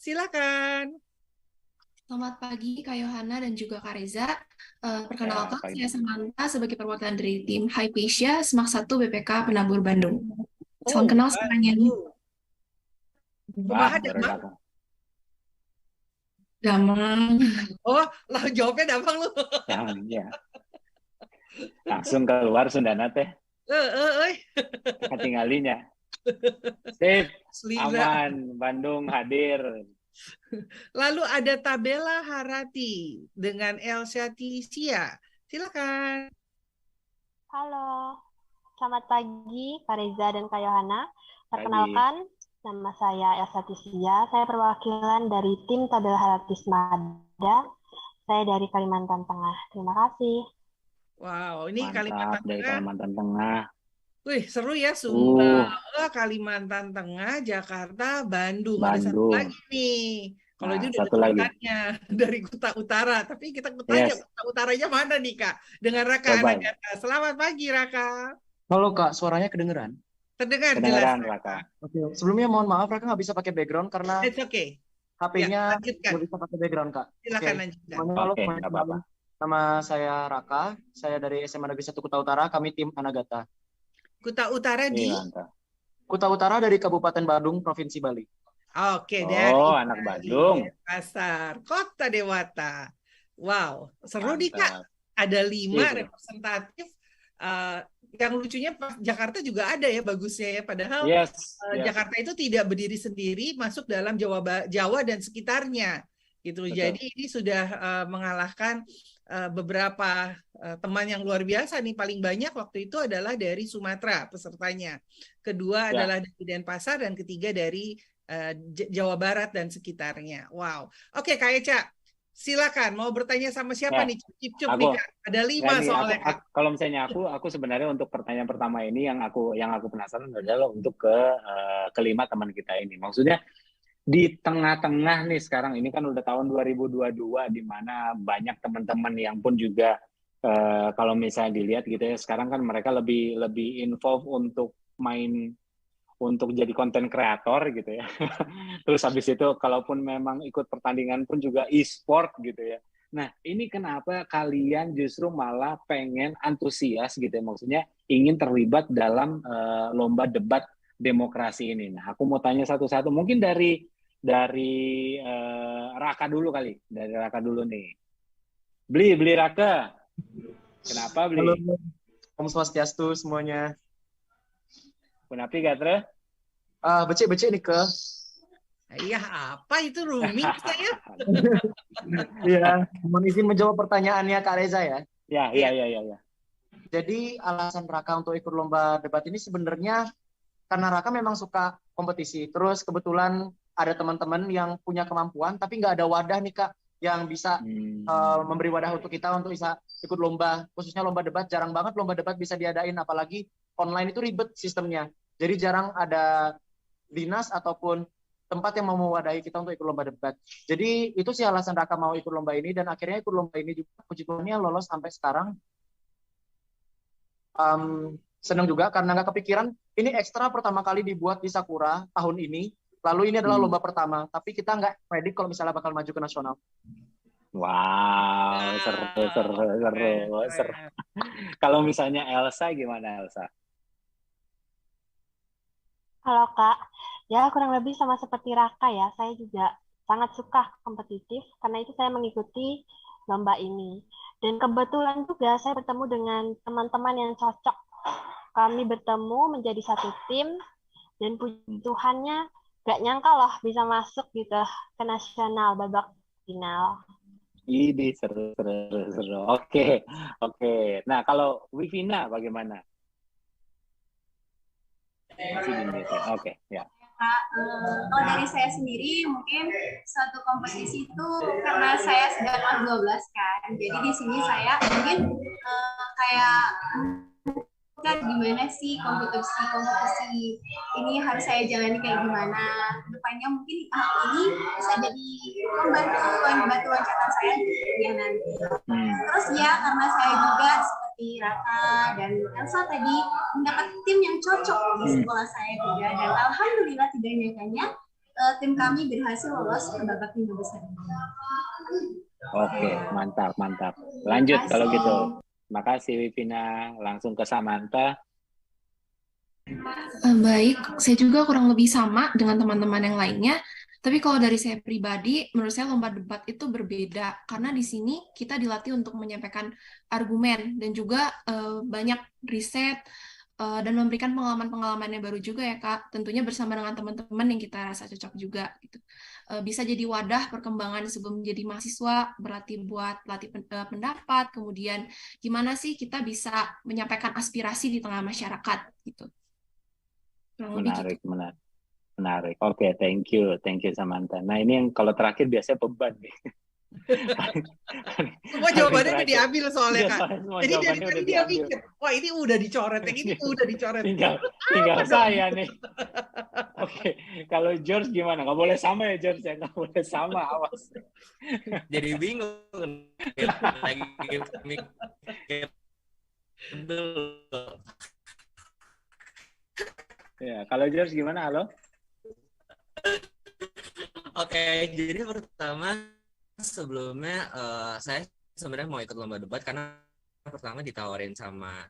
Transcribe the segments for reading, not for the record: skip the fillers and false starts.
Silakan. Selamat pagi Kak Yohana dan juga Kak Reza. Ya, Perkenalkan, pagi. saya Samantha sebagai perwakilan dari tim Hypatia Semak 1 BPK Penabur Bandung. Salam Oh, kenal semuanya. Bandung. Wah, Kumaha baru Damang? datang. Damang. Oh, lah jawabnya Damang lu. Ya. Langsung keluar Sundana teh, Eh. ketinggalinya. Sip, Selira. aman, Bandung hadir. Lalu ada Tabela Harati dengan Elsa Tisia. Silakan. Halo, selamat pagi Kak Reza dan Kak Yohana. Pagi. Perkenalkan, nama saya Elsa Tisia. Saya perwakilan dari tim Tabel Haratis Mada. Saya dari Kalimantan Tengah. Terima kasih. Wow, ini Mantap, Kalimantan dari Tengah. Kalimantan Tengah. Wih, seru ya. Sumba, Uh, Kalimantan Tengah, Jakarta, Bandung. Ada satu Bandung. lagi nih. Kalau Nah, itu udah satu lagi. debutannya dari Kuta Utara. Tapi kita tanya Yes, Kuta Utaranya mana nih, Kak? Dengan Raka coba. Anagata. Selamat pagi, Raka. Halo Kak, suaranya kedengeran? Terdengar jelas, Kedengeran, Raka. Oke, sebelumnya mohon maaf Raka nggak bisa pakai background karena It's okay. Ya, HP-nya lanjutkan. nggak bisa pakai background Kak. Silakan Oke, lanjutkan. semuanya halo, Oke, semuanya nggak apa-apa. Nama saya Raka, saya dari SMA Negeri 1 Kuta Utara, kami tim Anagata. Kuta Utara di? Mantap. Kuta Utara dari Kabupaten Badung, Provinsi Bali. Oke, dari Oh, anak Bandung. Pasar, Kota Dewata. Wow, seru nih, Kak. Mantap. Ada 5 Iya. representatif. Yang lucunya Jakarta juga ada ya, bagusnya ya. Padahal Yes, Jakarta itu tidak berdiri sendiri, masuk dalam Jawa dan sekitarnya. Gitu. Betul. Jadi ini sudah mengalahkan beberapa teman yang luar biasa nih. Paling banyak waktu itu adalah dari Sumatera pesertanya. Kedua Ya. adalah dari Denpasar dan ketiga dari Jawa Barat dan sekitarnya. Wow. Oke, Kak Eca, silakan mau bertanya sama siapa Ya, nih? Cip-cip nih, Kak. Ada 5 Nah, ini soalnya, Kak. kalau misalnya aku sebenarnya untuk pertanyaan pertama ini yang aku penasaran adalah untuk kelima teman kita ini. Maksudnya di tengah-tengah nih sekarang ini kan udah tahun 2022 di mana banyak teman-teman yang pun juga kalau misalnya dilihat gitu ya, sekarang kan mereka lebih involve untuk untuk jadi konten kreator gitu ya. Terus habis itu kalaupun memang ikut pertandingan pun juga e-sport gitu ya. Nah, ini kenapa kalian justru malah pengen antusias gitu ya, maksudnya ingin terlibat dalam lomba debat demokrasi ini. Nah, aku mau tanya satu-satu, mungkin dari Raka dulu kali, dari Raka dulu nih. Beli Raka. Kenapa beli? Halo, Om Swastiastu semuanya. Kenapa gak Becek nih ke. Iya, apa itu rooming saya? Iya, mohon izin menjawab pertanyaannya Kak Reza ya. Ya. Jadi alasan Raka untuk ikut lomba debat ini sebenarnya karena Raka memang suka kompetisi. Terus kebetulan ada teman-teman yang punya kemampuan, tapi nggak ada wadah nih Kak yang bisa memberi wadah untuk kita untuk bisa ikut lomba. Khususnya lomba debat, jarang banget lomba debat bisa diadain, apalagi online itu ribet sistemnya. Jadi jarang ada dinas ataupun tempat yang mau mewadahi kita untuk ikut lomba debat. Jadi itu sih alasan Raka mau ikut lomba ini, dan akhirnya ikut lomba ini juga puji Tuhannya lolos sampai sekarang. Senang juga karena nggak kepikiran ini ekstra pertama kali dibuat di Sakura tahun ini. Lalu ini adalah lomba pertama, tapi kita nggak predik kalau misalnya bakal maju ke nasional. Wow, seru. Kalau misalnya Elsa gimana, Elsa? Halo Kak, ya kurang lebih sama seperti Raka ya. Saya juga sangat suka kompetitif, karena itu saya mengikuti lomba ini. Dan kebetulan juga saya bertemu dengan teman-teman yang cocok. Kami bertemu menjadi satu tim, dan puji Tuhannya gak nyangka loh bisa masuk gitu ke nasional babak final. Ini seru. Oke. Nah, kalau Wivina bagaimana? Masih di mute. Oke, ya. Kalau dari saya sendiri, mungkin suatu kompetisi itu karena saya sedang kelas 12 kan, jadi di sini saya mungkin kayak kan gimana sih kompetisi ini harus saya jalani kayak gimana depannya, mungkin ini bisa jadi batu loncatan saya di kuliah nanti. Terus ya karena saya juga seperti Raka dan Elsa tadi mendapat tim yang cocok di sekolah saya juga, dan alhamdulillah tidak nyangkanya tim kami berhasil lolos ke babak 5 besar. Oke, mantap, mantap. Lanjut kalau gitu. Makasih Wipina. Langsung ke Samantha. Baik, saya juga kurang lebih sama dengan teman-teman yang lainnya. Tapi kalau dari saya pribadi, menurut saya lomba debat itu berbeda karena di sini kita dilatih untuk menyampaikan argumen dan juga banyak riset dan memberikan pengalaman-pengalaman yang baru juga ya Kak. Tentunya bersama dengan teman-teman yang kita rasa cocok juga gitu. Bisa jadi wadah perkembangan sebelum menjadi mahasiswa, berlatih buat latih pendapat, kemudian gimana sih kita bisa menyampaikan aspirasi di tengah masyarakat gitu. Kurang lebih Menarik, gitu. menarik. Oke, thank you Samantha. Nah ini yang kalau terakhir biasanya beban nih. Semua jawabannya udah diambil soalnya Iya, Kak. soalnya semua Jadi dari jawabannya tadi udah dia diambil. pikir, wah ini udah dicoret, yang ini udah dicoret. Tinggal dong? saya nih. Oke, kalau George gimana? Nggak boleh sama ya George ya, nggak boleh sama, awas. Jadi bingung lagi mikir dulu. Ya, kalau George gimana? Halo? Oke, jadi pertama sebelumnya saya sebenarnya mau ikut lomba debat karena pertama ditawarin sama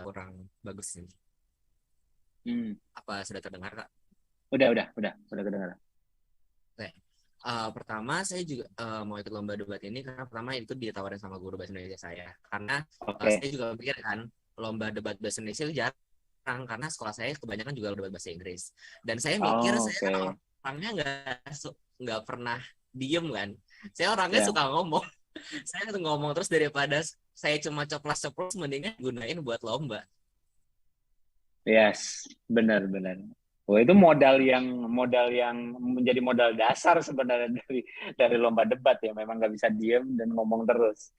kurang bagus nih. Apa sudah terdengar Kak? Udah kedengaran. Oke. Pertama saya juga mau ikut lomba debat ini karena pertama itu ditawarin sama guru bahasa Indonesia saya. Karena saya juga pikir kan lomba debat bahasa Indonesia itu jarang karena sekolah saya kebanyakan juga debat bahasa Inggris. Dan saya mikir saya kan orangnya nggak pernah diem kan. Saya orangnya suka ngomong. Saya tuh ngomong terus daripada saya cuma coplos-coplos mendingan gunain buat lomba. Yes, benar. Oh, itu modal yang menjadi modal dasar sebenarnya dari lomba debat ya. Memang nggak bisa diem dan ngomong terus.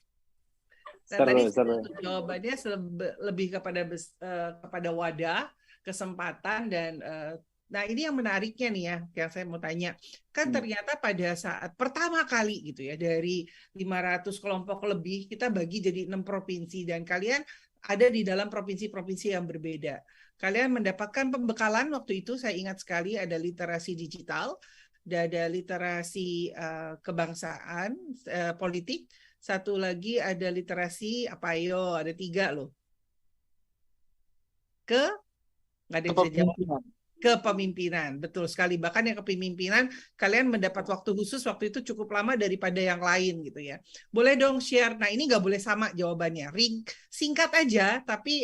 Seru. Jawabannya lebih kepada wadah, kesempatan dan nah ini yang menariknya nih ya, yang saya mau tanya. Kan ternyata pada saat pertama kali gitu ya, dari 500 kelompok lebih, kita bagi jadi 6 provinsi. Dan kalian ada di dalam provinsi-provinsi yang berbeda. Kalian mendapatkan pembekalan waktu itu, saya ingat sekali ada literasi digital, ada literasi kebangsaan, politik, satu lagi ada literasi, ada 3 loh. Nggak ada yang bisa jawab. Kepemimpinan, betul sekali. Bahkan yang kepemimpinan, kalian mendapat waktu khusus waktu itu cukup lama daripada yang lain gitu ya. Boleh dong share. Nah ini nggak boleh sama jawabannya. Singkat aja, tapi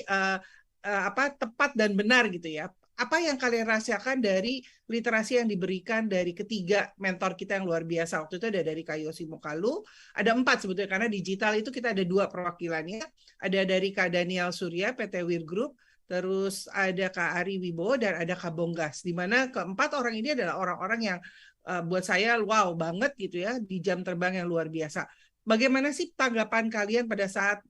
tepat dan benar gitu ya. Apa yang kalian rasakan dari literasi yang diberikan dari ketiga mentor kita yang luar biasa. Waktu itu ada dari Kayoshi Mokalu, ada 4 sebetulnya karena digital itu kita ada 2 perwakilannya. Ada dari Kak Daniel Surya, PT Wir Group, terus ada Kak Ari Wibowo dan ada Kak Bonggas, di mana keempat orang ini adalah orang-orang yang buat saya wow banget gitu ya, di jam terbang yang luar biasa. Bagaimana sih tanggapan kalian pada saat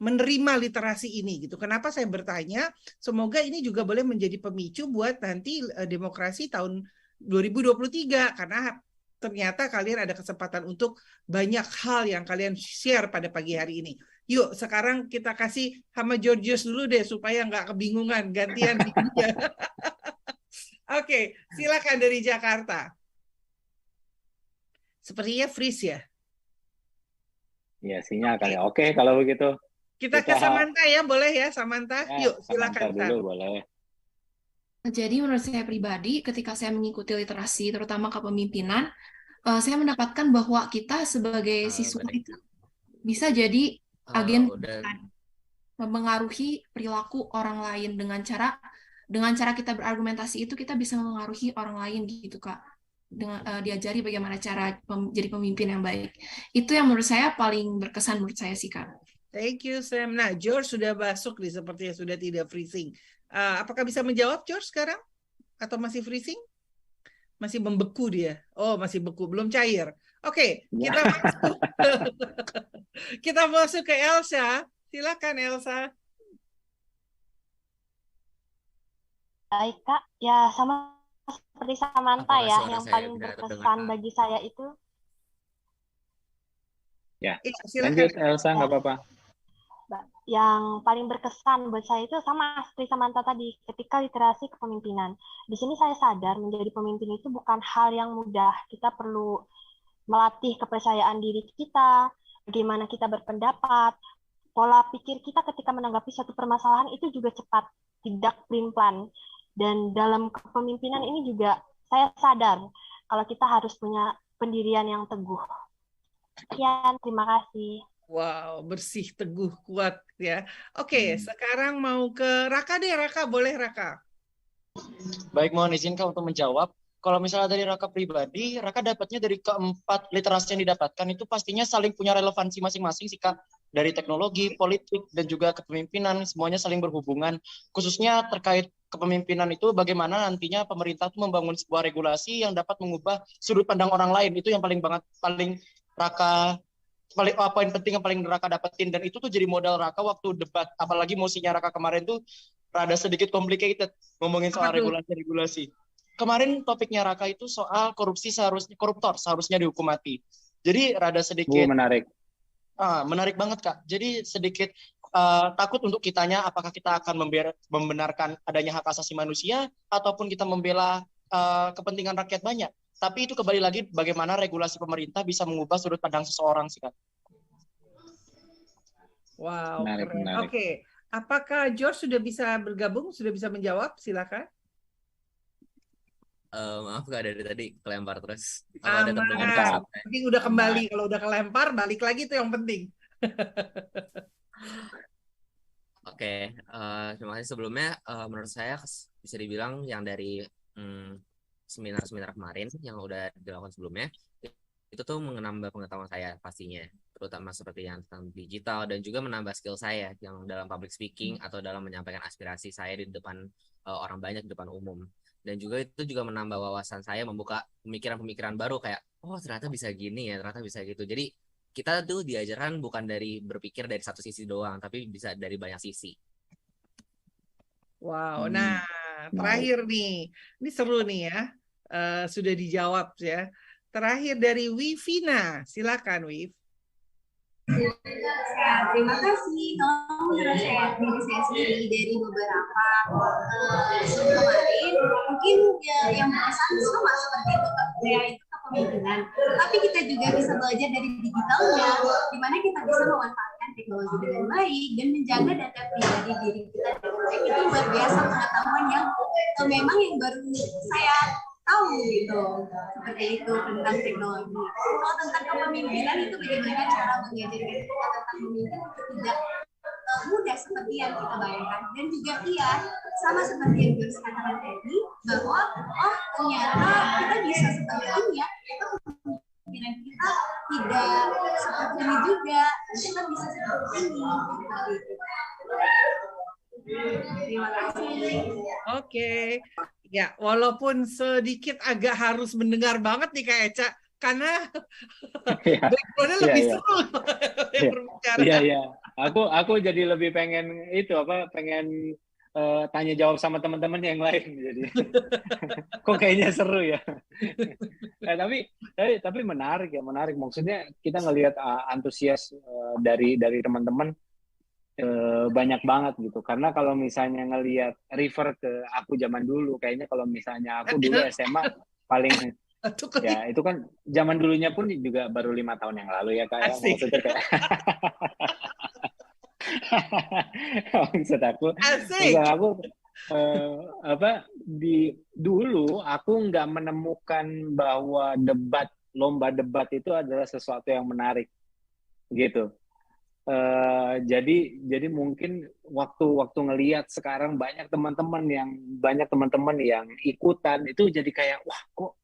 menerima literasi ini gitu? Kenapa saya bertanya? Semoga ini juga boleh menjadi pemicu buat nanti demokrasi tahun 2023 karena ternyata kalian ada kesempatan untuk banyak hal yang kalian share pada pagi hari ini. Yuk, sekarang kita kasih sama Georgios dulu deh, supaya nggak kebingungan, gantian dia. Oke, silakan dari Jakarta. Sepertinya freeze ya? Ya, sinyal kali. Oke, kalau begitu. Kita ke Samantha ya, boleh ya Samantha? Yuk, silakan. Samantha dulu, boleh. Jadi menurut saya pribadi, ketika saya mengikuti literasi, terutama kepemimpinan, saya mendapatkan bahwa kita sebagai siswa itu bisa jadi agen mempengaruhi perilaku orang lain dengan cara kita berargumentasi itu kita bisa mempengaruhi orang lain gitu Kak. Dengan diajari bagaimana cara jadi pemimpin yang baik. Itu yang menurut saya paling berkesan menurut saya sih Kak. Thank you Sam. Nah, George sudah masuk nih sepertinya sudah tidak freezing. Apakah bisa menjawab George sekarang? Atau masih freezing? Masih membeku dia. Oh, masih beku, belum cair. Oke, kita masuk ke Elsa. Silakan Elsa. Baik Kak, ya sama seperti Samantha ya, yang paling berkesan bagi saya itu. Ya, lanjut Elsa, nggak apa-apa. yang paling berkesan buat saya itu sama seperti Samantha tadi, ketika literasi kepemimpinan. Di sini saya sadar menjadi pemimpin itu bukan hal yang mudah. Kita perlu melatih kepercayaan diri kita, bagaimana kita berpendapat, pola pikir kita ketika menanggapi suatu permasalahan itu juga cepat, tidak pelin-pelan. Dan dalam kepemimpinan ini juga saya sadar kalau kita harus punya pendirian yang teguh. Sekian, terima kasih. Wow, bersih, teguh, kuat ya. Oke, sekarang mau ke Raka deh, Raka. Boleh, Raka? Baik, mohon izin Kak untuk menjawab. Kalau misalnya dari Raka pribadi, Raka dapatnya dari keempat literasi yang didapatkan itu pastinya saling punya relevansi masing-masing sih Kak. Dari teknologi, politik, dan juga kepemimpinan, semuanya saling berhubungan. Khususnya terkait kepemimpinan itu bagaimana nantinya pemerintah itu membangun sebuah regulasi yang dapat mengubah sudut pandang orang lain. Itu yang paling Raka poin penting yang paling Raka dapetin, dan itu tuh jadi modal Raka waktu debat, apalagi mosinya Raka kemarin tuh rada sedikit complicated ngomongin soal regulasi. Kemarin topiknya Raka itu soal koruptor seharusnya dihukum mati. Jadi rada sedikit menarik banget Kak. Jadi sedikit takut untuk kitanya apakah kita akan membenarkan adanya hak asasi manusia ataupun kita membela kepentingan rakyat banyak. Tapi itu kembali lagi bagaimana regulasi pemerintah bisa mengubah sudut pandang seseorang sih Kak. Wow, keren. Oke. Apakah George sudah bisa bergabung, sudah bisa menjawab? Silakan. Maaf Kak, dari tadi kelempar terus. Penting udah kembali. Kalau udah kelempar, balik lagi itu yang penting. Oke, terima kasih sebelumnya. Menurut saya bisa dibilang yang dari seminar-seminar kemarin yang udah dilakukan sebelumnya itu tuh menambah pengetahuan saya pastinya, terutama seperti yang tentang digital dan juga menambah skill saya yang dalam public speaking atau dalam menyampaikan aspirasi saya di depan orang banyak, di depan umum. Dan juga itu juga menambah wawasan saya, membuka pemikiran-pemikiran baru kayak oh ternyata bisa gini ya, ternyata bisa gitu. Jadi kita tuh diajarkan bukan dari berpikir dari satu sisi doang, tapi bisa dari banyak sisi. Wow, nah terakhir nih, ini seru nih ya, sudah dijawab ya. Terakhir dari Wivina, silakan Wiv. Terima kasih. Kalau menurut saya, diri saya sendiri dari beberapa kemarin, mungkin yang berkesan sama seperti itu, yaitu kepemimpinan. Tapi kita juga bisa belajar dari digitalnya, di mana kita bisa memanfaatkan teknologi dengan baik dan menjaga data pribadi diri kita dengan baik. Itu luar biasa pengetahuan yang memang yang baru saya tahu gitu, seperti itu tentang teknologi. Kalau tentang kepemimpinan itu bagaimana cara mengajarkan kita tentang memimpin itu tidak mudah seperti yang kita bayangkan. Dan juga iya, sama seperti yang George katakan tadi, bahwa ternyata kita bisa seperti ini ya, kepemimpinan kita tidak seperti ini juga, kita bisa seperti ini. Terima kasih. Oke. Ya, walaupun sedikit agak harus mendengar banget nih Kak Eca, karena background-nya lebih seru berbicara. Iya. Aku jadi lebih pengen pengen tanya jawab sama teman-teman yang lain. Jadi kok kayaknya seru ya. Tapi menarik. Maksudnya kita ngelihat antusias dari teman-teman. Banyak banget gitu, karena kalau misalnya ngelihat refer ke aku zaman dulu, kayaknya kalau misalnya aku dulu SMA paling ya itu kan zaman dulunya pun juga baru 5 tahun yang lalu ya Kak. Maksudnya kayak maksud aku dulu aku nggak menemukan bahwa lomba debat itu adalah sesuatu yang menarik gitu. Jadi mungkin waktu ngelihat sekarang banyak teman-teman yang ikutan itu jadi kayak wah kok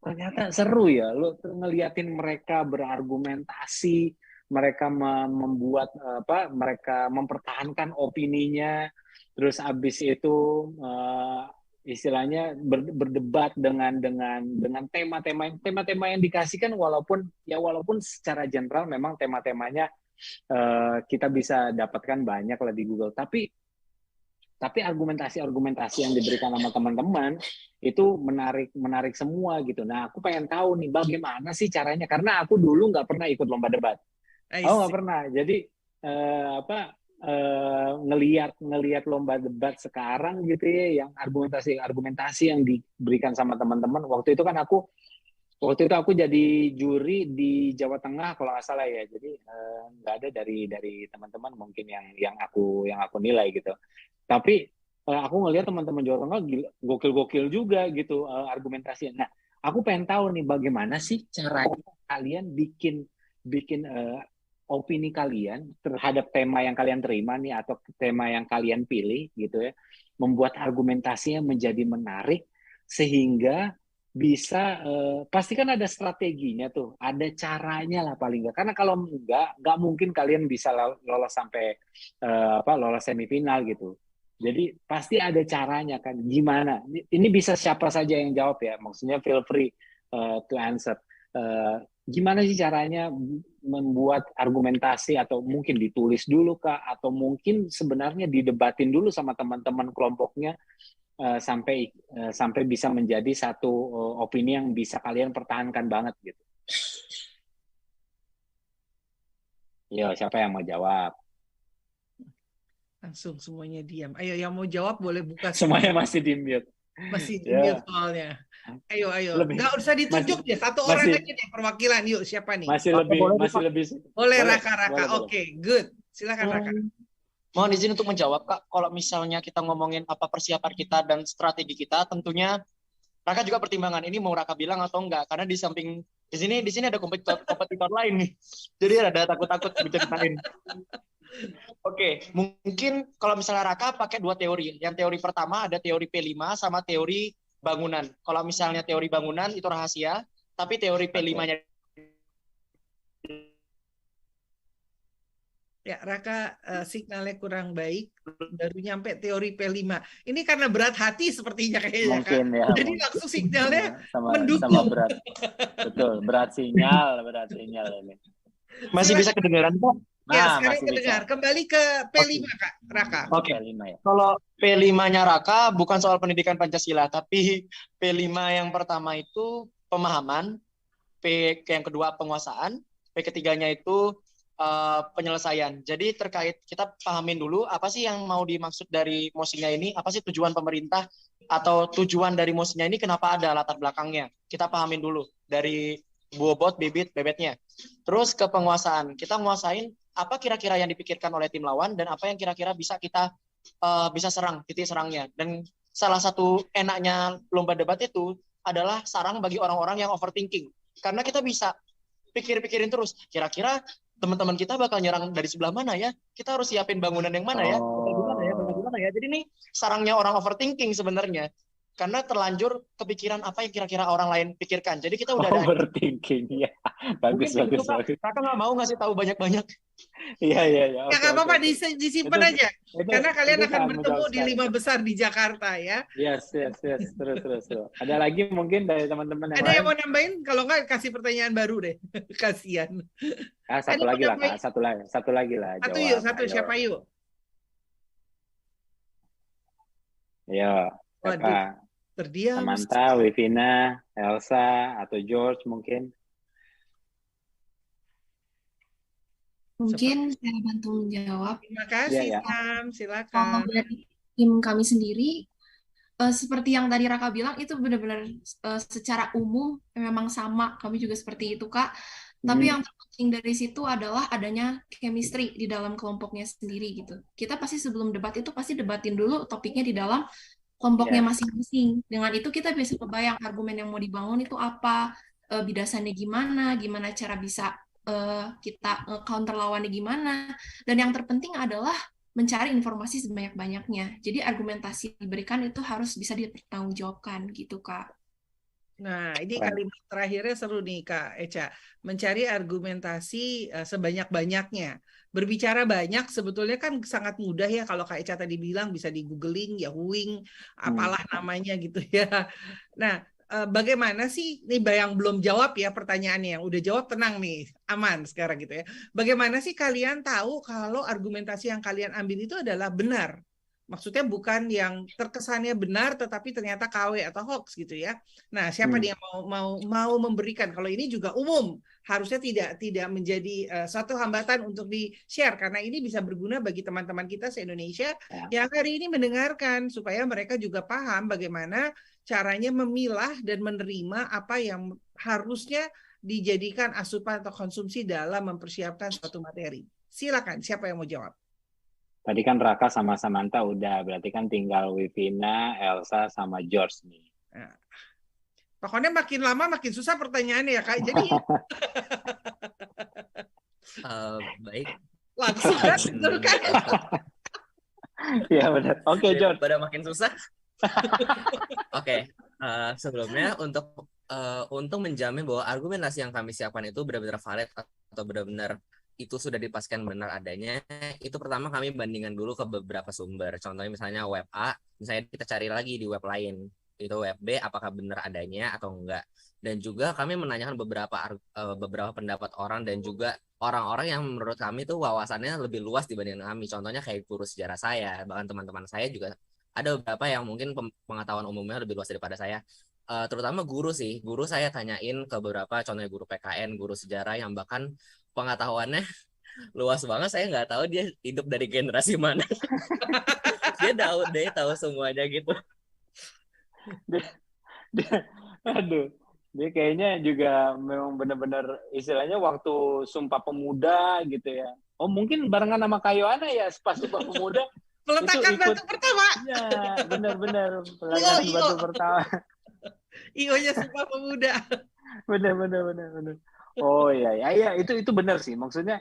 ternyata seru ya, lo ngeliatin mereka berargumentasi, mereka mereka mempertahankan opininya, terus abis itu istilahnya berdebat dengan tema-tema yang dikasihkan, walaupun secara general memang tema-temanya kita bisa dapatkan banyak lah di Google, tapi argumentasi yang diberikan sama teman-teman itu menarik semua gitu. Nah, aku pengen tahu nih bagaimana sih caranya, karena aku dulu nggak pernah ikut lomba debat. Nggak pernah. Jadi ngelihat lomba debat sekarang gitu ya, yang argumentasi yang diberikan sama teman-teman. Waktu itu aku jadi juri di Jawa Tengah kalau nggak salah ya. Jadi nggak ada dari teman-teman mungkin yang aku nilai gitu. Tapi aku ngelihat teman-teman Jawa Tengah gokil-gokil juga gitu argumentasinya. Nah, aku pengen tahu nih bagaimana sih caranya kalian bikin opini kalian terhadap tema yang kalian terima nih atau tema yang kalian pilih gitu ya, membuat argumentasinya menjadi menarik sehingga bisa pasti kan ada strateginya tuh, ada caranya lah paling nggak. Karena kalau nggak mungkin kalian bisa lolos sampai lolos semifinal gitu. Jadi pasti ada caranya kan. Gimana? Ini bisa siapa saja yang jawab ya. Maksudnya feel free to answer. Gimana sih caranya membuat argumentasi, atau mungkin ditulis dulu kah, atau mungkin sebenarnya didebatin dulu sama teman-teman kelompoknya sampai bisa menjadi satu opini yang bisa kalian pertahankan banget gitu. Yo, siapa yang mau jawab? Langsung semuanya diam. Ayo yang mau jawab boleh buka. Semuanya masih di mute. Masih di mute soalnya. Ayo. Nggak usah ditunjuk deh. Satu orang aja deh perwakilan. Yuk, siapa nih? Masih lebih. Boleh Raka. Oke, good. Silakan Raka. Mohon izin untuk menjawab, Kak. Kalau misalnya kita ngomongin apa persiapan kita dan strategi kita, tentunya Raka juga pertimbangan ini mau Raka bilang atau enggak, karena di sini ada kompetitor lain nih. Jadi ada takut-takut diceritain. Oke, mungkin kalau misalnya Raka pakai dua teori. Yang teori pertama ada teori P5 sama teori bangunan. Kalau misalnya teori bangunan itu rahasia, tapi teori P5-nya ya, Raka signalnya kurang baik, baru nyampe teori P5. Ini karena berat hati sepertinya kayaknya mungkin, kan. Ya, jadi langsung signalnya mendukung. Sama berat. Betul, berat sinyal ini. Masih bisa kedengaran kok? Ya, sekarang kedengar. Bisa. Kembali ke P5, Kak, Raka. Oke. Ya. Kalau P5-nya Raka bukan soal pendidikan Pancasila, tapi P5 yang pertama itu pemahaman, P yang kedua penguasaan, P ketiganya itu penyelesaian. Jadi terkait kita pahamin dulu apa sih yang mau dimaksud dari mosinya ini, apa sih tujuan pemerintah atau tujuan dari mosinya ini, kenapa ada latar belakangnya. Kita pahamin dulu dari bobot, bibit, bebetnya. Terus ke penguasaan. Kita nguasain apa kira-kira yang dipikirkan oleh tim lawan dan apa yang kira-kira bisa kita bisa serang, titik serangnya. Dan salah satu enaknya lomba debat itu adalah sarang bagi orang-orang yang overthinking. Karena kita bisa pikirin terus, kira-kira teman-teman kita bakal nyerang dari sebelah mana ya? Kita harus siapin bangunan yang mana ya? Gimana ya? Jadi ini sarangnya orang overthinking sebenarnya. Karena terlanjur kepikiran apa yang kira-kira orang lain pikirkan. Jadi kita udah overthinking ya. Bagus. Kakak nggak mau ngasih tahu banyak-banyak. Iya. Ya nggak apa-apa, disimpan aja. Karena kalian akan bertemu di 5 besar di Jakarta ya. Yes. Terus. Ada lagi mungkin dari teman-teman yang lain? Yang mau nambahin? Kalau nggak kasih pertanyaan baru deh. Kasian. Satu lagi lah, Kak. Satu lagi lah. Satu siapa yuk? Iya. Siapa? Terdiam. Samantha, Wivina, Elsa, atau George mungkin. Mungkin saya bantu menjawab. Terima kasih, Sam. Silakan. Kalau dari tim kami sendiri, seperti yang tadi Raka bilang, itu benar-benar secara umum memang sama. Kami juga seperti itu, Kak. Tapi yang terpenting dari situ adalah adanya chemistry di dalam kelompoknya sendiri gitu. Kita pasti sebelum debat itu pasti debatin dulu topiknya di dalam kelompoknya masing-masing. Dengan itu kita bisa kebayang argumen yang mau dibangun itu apa, bidasannya gimana cara bisa kita counter lawannya gimana. Dan yang terpenting adalah mencari informasi sebanyak-banyaknya. Jadi argumentasi diberikan itu harus bisa dipertanggungjawabkan gitu, Kak. Nah, ini kalimat terakhirnya seru nih, Kak Echa. Mencari argumentasi sebanyak-banyaknya. Berbicara banyak sebetulnya kan sangat mudah ya, kalau Kak Echa tadi bilang bisa di googling, yahooing, apalah namanya gitu ya. Nah, bagaimana sih, nih yang belum jawab ya pertanyaannya, yang udah jawab tenang nih, aman sekarang gitu ya. Bagaimana sih kalian tahu kalau argumentasi yang kalian ambil itu adalah benar? Maksudnya bukan yang terkesannya benar tetapi ternyata KW atau hoax gitu ya. Nah, siapa dia mau memberikan? Kalau ini juga umum, harusnya tidak menjadi suatu hambatan untuk di-share karena ini bisa berguna bagi teman-teman kita se-Indonesia yang hari ini mendengarkan supaya mereka juga paham bagaimana caranya memilah dan menerima apa yang harusnya dijadikan asupan atau konsumsi dalam mempersiapkan suatu materi. Silakan, siapa yang mau jawab? Tadi kan Raka sama Samantha udah, berarti kan tinggal Wivina, Elsa, sama George nih. Nah, pokoknya makin lama makin susah pertanyaannya ya Kak. Jadi baik. Langsung kan? Iya benar. Oke, George. Pada makin susah. Oke, sebelumnya untuk menjamin bahwa argumentasi yang kami siapkan itu benar-benar valid atau benar-benar itu sudah dipastikan benar adanya, itu pertama kami bandingkan dulu ke beberapa sumber. Contohnya misalnya web A, misalnya kita cari lagi di web lain, itu web B apakah benar adanya atau enggak. Dan juga kami menanyakan beberapa pendapat orang dan juga orang-orang yang menurut kami itu wawasannya lebih luas dibanding kami. Contohnya kayak guru sejarah saya, bahkan teman-teman saya juga ada beberapa yang mungkin pengetahuan umumnya lebih luas daripada saya. Terutama guru sih. Guru saya tanyain ke beberapa, contohnya guru PKN, guru sejarah yang bahkan pengetahuannya luas banget. Saya nggak tahu dia hidup dari generasi mana. dia tahu semuanya gitu. Aduh, dia kayaknya juga memang benar-benar istilahnya waktu Sumpah Pemuda gitu ya. Oh mungkin barengan sama Kayoana ya pas Sumpah Pemuda. Peletakan batu pertama. Ya benar-benar peletakan batu pertama. IO-nya Sumpah Pemuda. Benar. Oh iya itu benar sih, maksudnya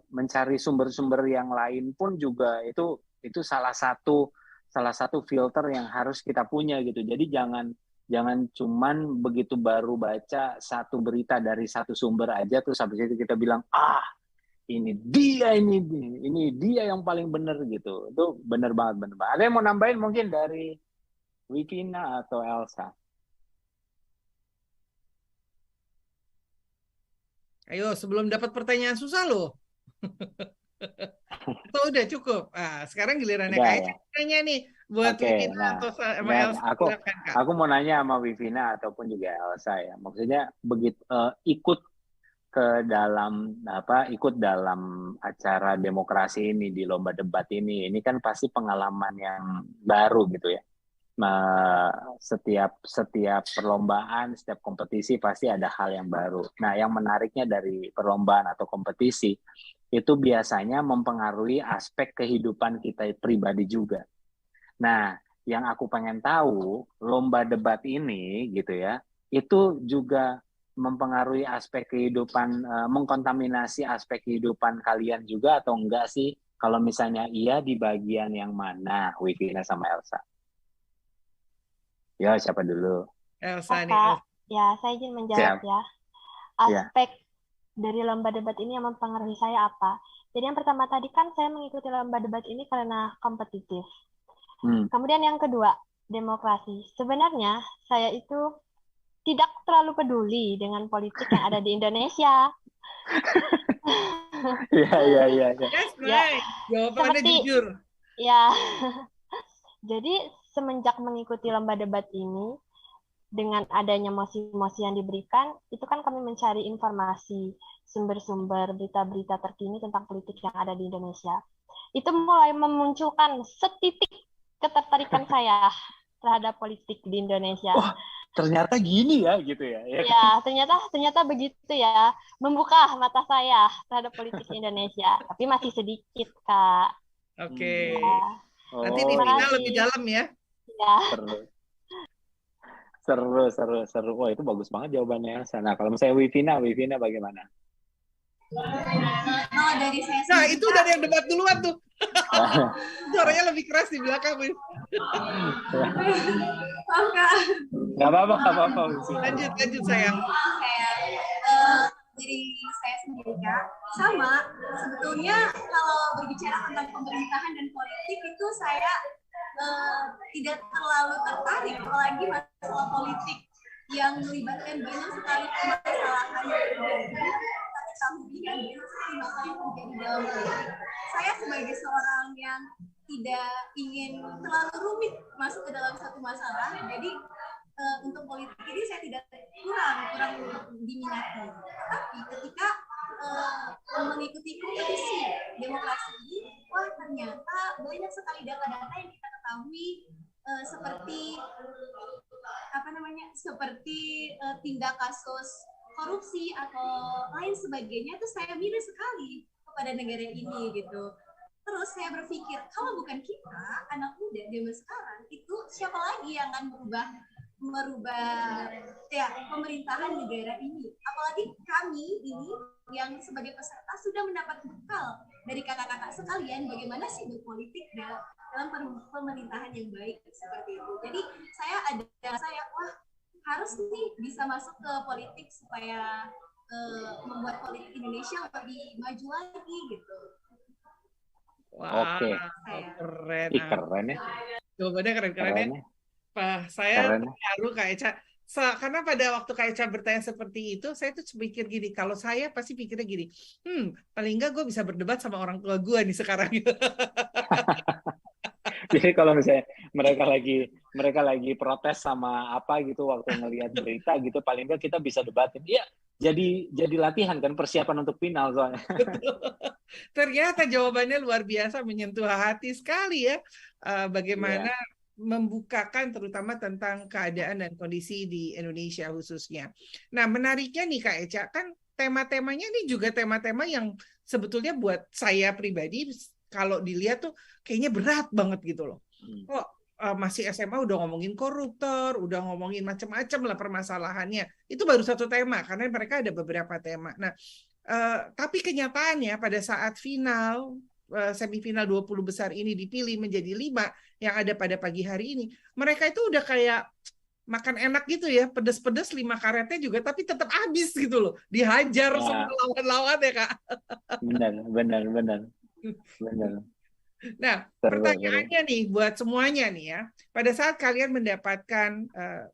mencari sumber-sumber yang lain pun juga itu salah satu filter yang harus kita punya gitu. Jadi jangan cuman begitu baru baca satu berita dari satu sumber aja terus habis itu kita bilang ini dia yang paling benar gitu. Itu benar banget. Ada yang mau nambahin mungkin dari Wivina atau Elsa? Ayo, sebelum dapat pertanyaan susah loh. Atau udah cukup? Sekarang gilirannya Kak tanya nih buat Wivina atau sama Elsa. Aku mau nanya sama Wivina ataupun juga Elsa ya. Maksudnya begitu ikut dalam acara demokrasi ini di lomba debat ini kan pasti pengalaman yang baru gitu ya. Setiap perlombaan, setiap kompetisi pasti ada hal yang baru. Nah, yang menariknya dari perlombaan atau kompetisi itu biasanya mempengaruhi aspek kehidupan kita pribadi juga. Nah, yang aku pengen tahu, lomba debat ini gitu ya, itu juga mempengaruhi aspek kehidupan, mengkontaminasi aspek kehidupan kalian juga atau enggak sih? Kalau misalnya iya, di bagian yang mana, Wivina sama Elsa? Ya, siapa dulu? Elsa nih. Ya, saya izin menjawab ya. Aspek dari lomba debat ini yang mempengaruhi saya apa? Jadi yang pertama tadi kan saya mengikuti lomba debat ini karena kompetitif. Kemudian yang kedua, demokrasi. Sebenarnya saya itu tidak terlalu peduli dengan politik yang ada di Indonesia. Iya. Jawabannya jujur. Ya. Jadi semenjak mengikuti lomba debat ini, dengan adanya mosi-mosi yang diberikan, itu kan kami mencari informasi, sumber-sumber berita-berita terkini tentang politik yang ada di Indonesia. Itu mulai memunculkan setitik ketertarikan saya terhadap politik di Indonesia. Oh, ternyata gini ya, gitu ya? Ya, ternyata begitu ya. Membuka mata saya terhadap politik Indonesia. Tapi masih sedikit, Kak. Oke. Ya. Nanti di final lebih dalam ya. Ya. Seru. Wah, itu bagus banget jawabannya. Nah, kalau misalnya Wivina bagaimana? Dari saya nah, itu dari yang debat duluan tuh. Suaranya lebih keras di belakang, Wif. Nggak apa-apa. Lanjut sayang. Dari saya sendiri, Kak. Sama, sebetulnya kalau berbicara tentang pemerintahan dan politik itu saya tidak terlalu tertarik, apalagi masalah politik yang melibatkan banyak sekali permasalahan. ketahui kan dinamika yang terjadi dalam politik. Saya sebagai seorang yang tidak ingin terlalu rumit masuk ke dalam satu masalah, jadi untuk politik ini saya tidak kurang diminati. Tapi ketika mengikuti kompetisi demokrasi ini, wah ternyata banyak sekali data-data yang kita ketahui seperti tindak kasus korupsi atau lain sebagainya, itu saya miris sekali kepada negara ini gitu. Terus saya berpikir, kalau bukan kita anak muda zaman sekarang, itu siapa lagi yang akan merubah ya pemerintahan negara ini? Apalagi kami ini yang sebagai peserta sudah mendapat bekal dari kakak-kakak sekalian bagaimana sih berpolitik dalam pemerintahan yang baik seperti itu. Jadi saya wah harus nih bisa masuk ke politik supaya membuat politik Indonesia lebih maju lagi gitu. Wah, Oke. keren. Keren ya. Jawabannya keren-keren ya. Saya terharu Kak Eca. Karena pada waktu Kak Eca bertanya seperti itu, saya tuh pikir gini, kalau saya pasti pikirnya gini, paling enggak gue bisa berdebat sama orang tua gue nih sekarang. Jadi kalau misalnya mereka lagi protes sama apa gitu waktu ngelihat berita gitu, paling enggak kita bisa debatin. Iya, jadi latihan kan, persiapan untuk final soalnya. Ternyata jawabannya luar biasa, menyentuh hati sekali ya. Bagaimana membukakan terutama tentang keadaan dan kondisi di Indonesia khususnya. Nah, menariknya nih Kak Eca, kan tema-temanya ini juga tema-tema yang sebetulnya buat saya pribadi kalau dilihat tuh kayaknya berat banget gitu loh. Kok masih SMA udah ngomongin koruptor, udah ngomongin macam-macam lah permasalahannya. Itu baru satu tema, karena mereka ada beberapa tema. Nah, tapi kenyataannya pada saat final, semifinal 20 besar ini dipilih menjadi 5 yang ada pada pagi hari ini, mereka itu udah kayak makan enak gitu ya, pedes-pedes 5 karetnya juga, tapi tetap habis gitu loh, dihajar sama lawan-lawan ya Kak. Benar. Nah, pertanyaannya nih buat semuanya nih ya, pada saat kalian mendapatkan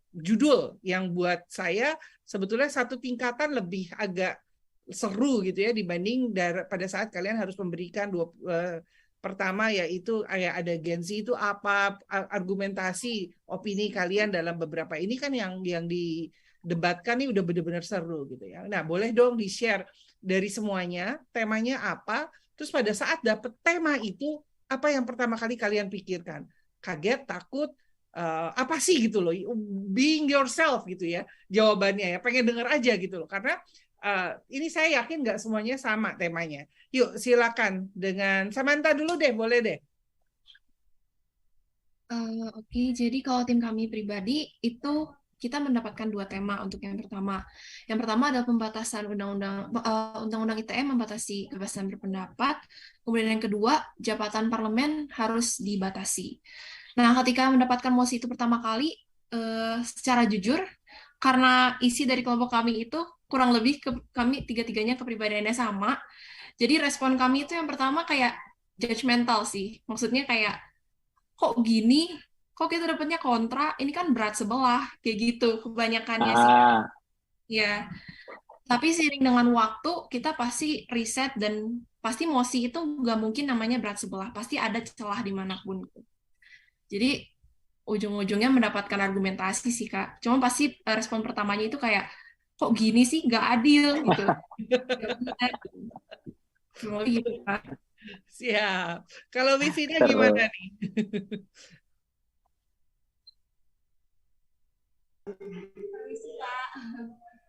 judul yang buat saya sebetulnya satu tingkatan lebih agak seru gitu ya dibanding pada saat kalian harus memberikan pertama yaitu ada agensi itu apa, argumentasi opini kalian dalam beberapa ini kan yang didebatkan nih udah benar-benar seru gitu ya. Nah, boleh dong di-share dari semuanya, temanya apa, terus pada saat dapet tema itu apa yang pertama kali kalian pikirkan? Kaget, takut, apa sih gitu loh, being yourself gitu ya jawabannya ya, pengen denger aja gitu loh, karena ini saya yakin nggak semuanya sama temanya. Yuk silakan dengan Samantha dulu deh, boleh deh. Oke, jadi kalau tim kami pribadi itu kita mendapatkan 2 tema untuk yang pertama. Yang pertama adalah pembatasan undang-undang ITE membatasi kebebasan berpendapat. Kemudian yang kedua, jabatan parlemen harus dibatasi. Nah, ketika mendapatkan mosi itu pertama kali, secara jujur, karena isi dari kelompok kami itu kurang lebih kami tiga-tiganya kepribadiannya sama. Jadi respon kami itu yang pertama kayak judgmental sih. Maksudnya kayak, kok gini? Kok kita dapetnya kontra? Ini kan berat sebelah. Kayak gitu kebanyakannya sih. Ya. Tapi seiring dengan waktu, kita pasti riset dan pasti mosi itu nggak mungkin namanya berat sebelah. Pasti ada celah dimanapun. Jadi ujung-ujungnya mendapatkan argumentasi sih Kak. Cuma pasti respon pertamanya itu kayak, kok gini sih, nggak adil gitu. Cuma gitu Kak. Siap. Kalau Wivina gimana nih?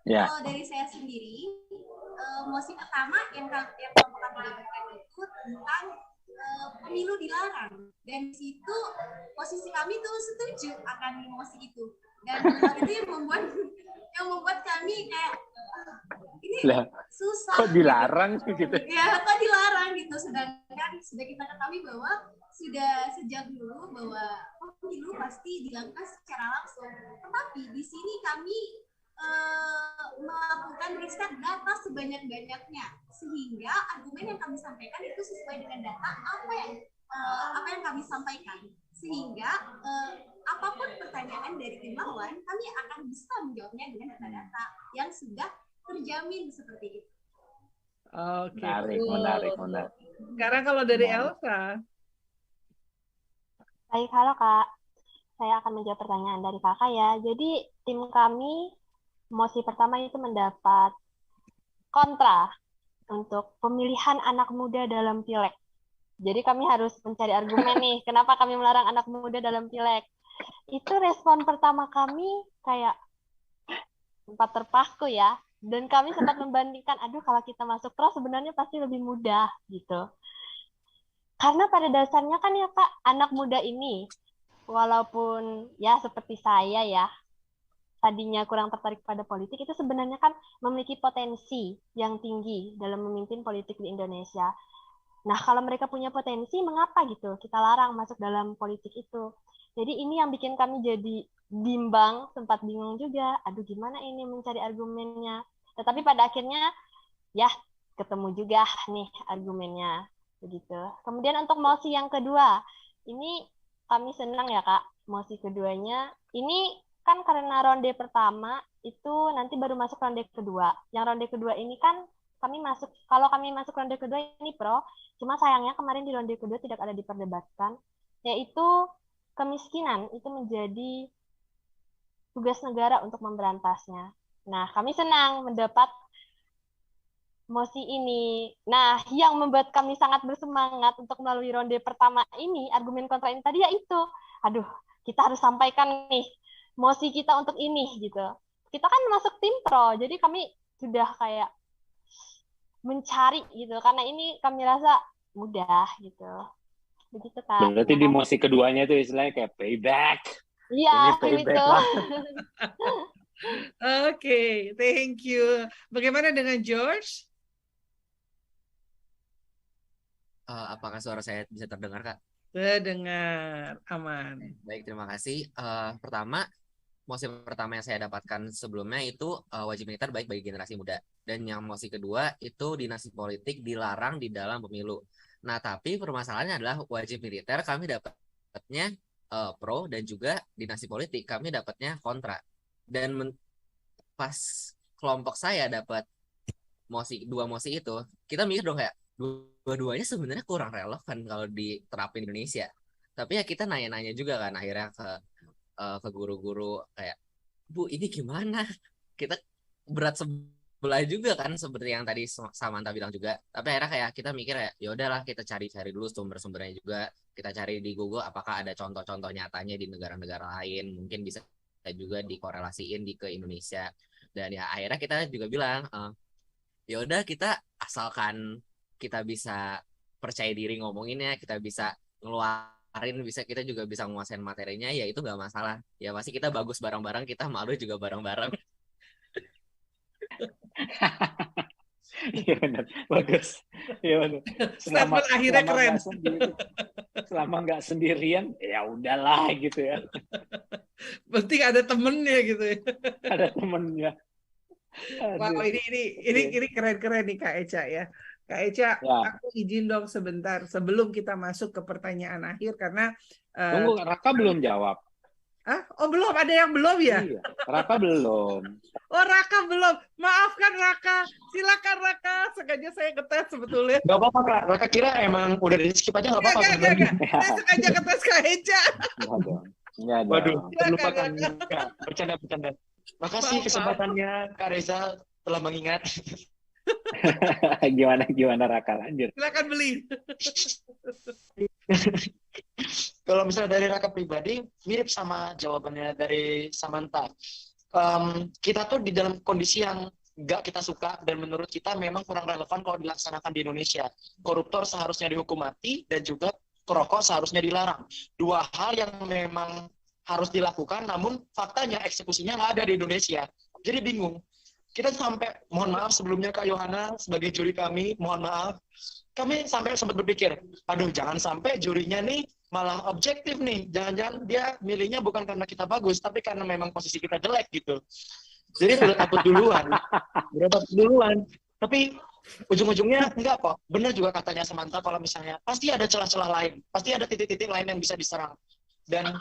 Ya. Kalau dari saya sendiri, mosi pertama yang kelompok kami debatkan itu tentang pemilu dilarang, dan di situ posisi kami tuh setuju akan mosi itu, dan itu yang membuat kami kayak ini susah. Kok dilarang gitu? Ya, kok dilarang gitu, sedangkan sudah kita ketahui bahwa sudah sejak dulu bahwa pemilu pasti dilakukan secara langsung. Tetapi di sini kami melakukan riset data sebanyak-banyaknya, sehingga argumen yang kami sampaikan itu sesuai dengan data apa yang kami sampaikan, sehingga apapun pertanyaan dari tim lawan kami akan bisa menjawabnya dengan data-data yang sudah terjamin seperti itu. Oke, Menarik, betul. menarik, menarik. Sekarang kalau dari Menarik. Elsa, Baik, halo Kak. Saya akan menjawab pertanyaan dari Kakak ya. Jadi tim kami mosi pertama itu mendapat kontra untuk pemilihan anak muda dalam pileg. Jadi kami harus mencari argumen nih, kenapa kami melarang anak muda dalam pileg. Itu respon pertama kami kayak sempat terpaku ya. Dan kami sempat membandingkan, aduh kalau kita masuk pro sebenarnya pasti lebih mudah gitu. Karena pada dasarnya kan ya Kak, anak muda ini, walaupun ya seperti saya ya, tadinya kurang tertarik pada politik, itu sebenarnya kan memiliki potensi yang tinggi dalam memimpin politik di Indonesia. Nah, kalau mereka punya potensi, mengapa gitu kita larang masuk dalam politik itu? Jadi ini yang bikin kami jadi bimbang, sempat bingung juga. Aduh, gimana ini mencari argumennya? Tetapi pada akhirnya, ya ketemu juga nih argumennya. Begitu. Kemudian untuk mosi yang kedua, ini kami senang ya Kak, mosi keduanya. Ini kan karena ronde pertama, itu nanti baru masuk ronde kedua. Yang ronde kedua ini kan kalau kami masuk ronde kedua ini pro, cuma sayangnya kemarin di ronde kedua tidak ada diperdebatkan, yaitu kemiskinan itu menjadi tugas negara untuk memberantasnya. Nah, kami senang mendapat mosi ini. Nah, yang membuat kami sangat bersemangat untuk melalui ronde pertama ini, argumen kontra ini tadi yaitu, aduh, kita harus sampaikan nih mosi kita untuk ini gitu. Kita kan masuk tim pro, jadi kami sudah kayak mencari gitu, karena ini kami rasa mudah gitu. Begitu Kak. Berarti di mosi keduanya itu istilahnya kayak payback. Iya, Ini payback itu. lah. Oke, thank you. Bagaimana dengan George? Apakah suara saya bisa terdengar, Kak? Terdengar, aman. Baik, terima kasih. Pertama, mosi pertama yang saya dapatkan sebelumnya itu wajib militer baik bagi generasi muda. Dan yang mosi kedua itu dinasti politik dilarang di dalam pemilu. Nah, tapi permasalahannya adalah wajib militer kami dapatnya pro dan juga dinasti politik kami dapatnya kontra. Dan pas kelompok saya dapat dua mosi itu, kita mikir dong kayak dua-duanya sebenarnya kurang relevan kalau diterapin Indonesia. Tapi ya kita nanya-nanya juga kan akhirnya ke guru-guru kayak, Bu, ini gimana? Kita berat sebelah juga kan seperti yang tadi Samantha bilang juga. Tapi akhirnya kayak kita mikir ya, ya udahlah kita cari-cari dulu sumber-sumbernya juga. Kita cari di Google apakah ada contoh-contoh nyatanya di negara-negara lain. Mungkin bisa juga dikorelasiin ke Indonesia. Dan ya akhirnya kita juga bilang, ya udah kita asalkan kita bisa percaya diri ngomonginnya, kita bisa ngeluarin, kita juga bisa menguasain materinya, ya itu nggak masalah. Ya pasti kita bagus bareng-bareng, kita malu juga bareng-bareng. Iya benar, bagus. Iya benar. Statement akhirnya keren. Selama nggak sendirian, ya udahlah gitu ya. Penting ada temennya gitu ya. Ada temennya. Wow, ini keren-keren nih Kak Eca ya. Kak Eca, Ya. aku izin dong sebentar sebelum kita masuk ke pertanyaan akhir karena Tunggu, Raka belum jawab. Oh belum, ada yang belum ya? Iya, Raka belum. Oh Raka belum, maafkan Raka, silakan Raka, sengaja saya ngetes sebetulnya. Gak apa-apa Kak, Raka kira emang udah di skip aja gak apa-apa. Enggak, saya sengaja ngetes Kak Eca. Enggak dong. Waduh, terlupakan Enggak. Kak, bercanda. Makasih Maaf. kesempatannya Kak Reza telah mengingat. Gimana Raka, lanjut. Silakan beli. Kalau misalnya dari Raka pribadi, mirip sama jawabannya dari Samantha. Kita tuh di dalam kondisi yang nggak kita suka dan menurut kita memang kurang relevan kalau dilaksanakan di Indonesia. Koruptor seharusnya dihukum mati dan juga perokok seharusnya dilarang. Dua hal yang memang harus dilakukan, namun faktanya eksekusinya nggak ada di Indonesia. Jadi bingung. Kita sampai, mohon maaf sebelumnya Kak Yohana sebagai juri kami, mohon maaf. Kami sampai sempat berpikir, aduh jangan sampai jurinya nih malah objektif nih. Jangan-jangan dia milihnya bukan karena kita bagus, tapi karena memang posisi kita jelek gitu. Jadi udah takut duluan. Tapi ujung-ujungnya enggak kok. Benar juga katanya Samantha kalau misalnya pasti ada celah-celah lain. Pasti ada titik-titik lain yang bisa diserang. Dan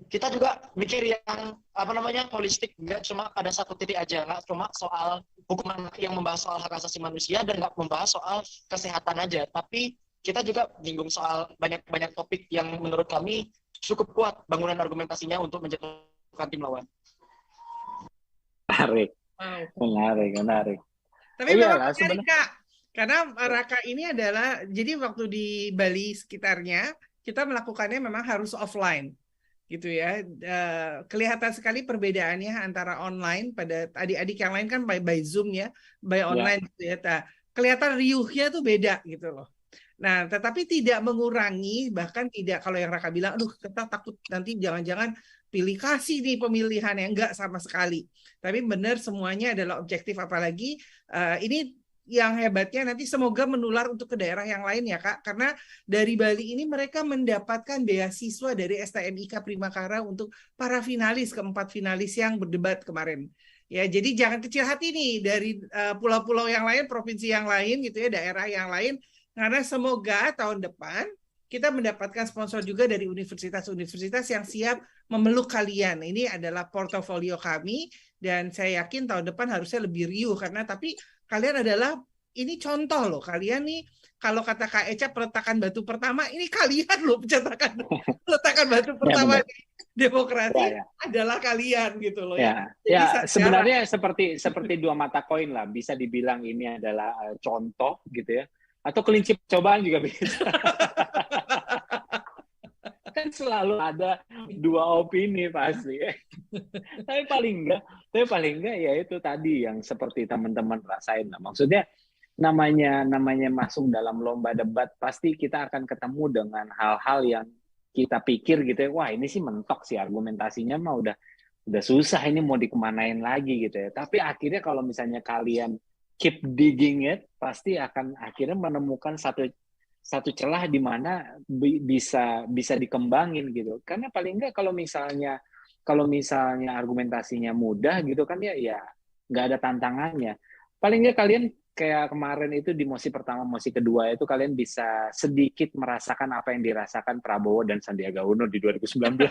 kita juga mikir yang apa namanya holistik, nggak cuma pada satu titik aja, nggak cuma soal hukuman yang membahas soal hak asasi manusia dan nggak membahas soal kesehatan aja, tapi kita juga bingung soal banyak topik yang menurut kami cukup kuat bangunan argumentasinya untuk menjatuhkan tim lawan. Menarik. Tapi memang menarik Kak, karena Raka ini adalah, jadi waktu di Bali sekitarnya, kita melakukannya memang harus offline, gitu ya. Kelihatan sekali perbedaannya antara online pada adik-adik yang lain kan by Zoom ya, by online gitu ya. Kelihatan riuhnya tuh beda gitu loh. Nah, tetapi tidak mengurangi, bahkan tidak, kalau yang Raka bilang, aduh kita takut nanti jangan-jangan pilih kasih nih pemilihan yang enggak sama sekali. Tapi benar semuanya adalah objektif, apalagi ini yang hebatnya nanti semoga menular untuk ke daerah yang lain ya Kak, karena dari Bali ini mereka mendapatkan beasiswa dari STMIK Primakara untuk para finalis, keempat finalis yang berdebat kemarin. Ya, jadi jangan kecil hati nih dari pulau-pulau yang lain, provinsi yang lain gitu ya, daerah yang lain. Karena semoga tahun depan kita mendapatkan sponsor juga dari universitas-universitas yang siap memeluk kalian. Ini adalah portofolio kami dan saya yakin tahun depan harusnya lebih riuh karena tapi kalian adalah ini contoh loh. Kalian nih kalau kata Kak Eca peletakan batu pertama, ini kalian loh peletakan batu pertama di demokrasi adalah kalian gitu loh ya. Ya, sebenarnya seperti dua mata koin lah, bisa dibilang ini adalah contoh gitu ya. Atau kelinci percobaan juga bisa. Kan selalu ada dua opini pasti. Tapi paling enggak ya itu tadi yang seperti teman-teman rasain. Nah, maksudnya namanya masuk dalam lomba debat pasti kita akan ketemu dengan hal-hal yang kita pikir gitu ya. Wah, ini sih mentok sih argumentasinya mah udah susah, ini mau dikemanain lagi gitu ya. Tapi akhirnya kalau misalnya kalian keep digging it, pasti akan akhirnya menemukan satu celah di mana bisa dikembangin gitu. Karena paling enggak kalau misalnya argumentasinya mudah gitu kan ya nggak ada tantangannya. Paling enggak kalian kayak kemarin itu di mosi pertama, mosi kedua itu kalian bisa sedikit merasakan apa yang dirasakan Prabowo dan Sandiaga Uno di 2019.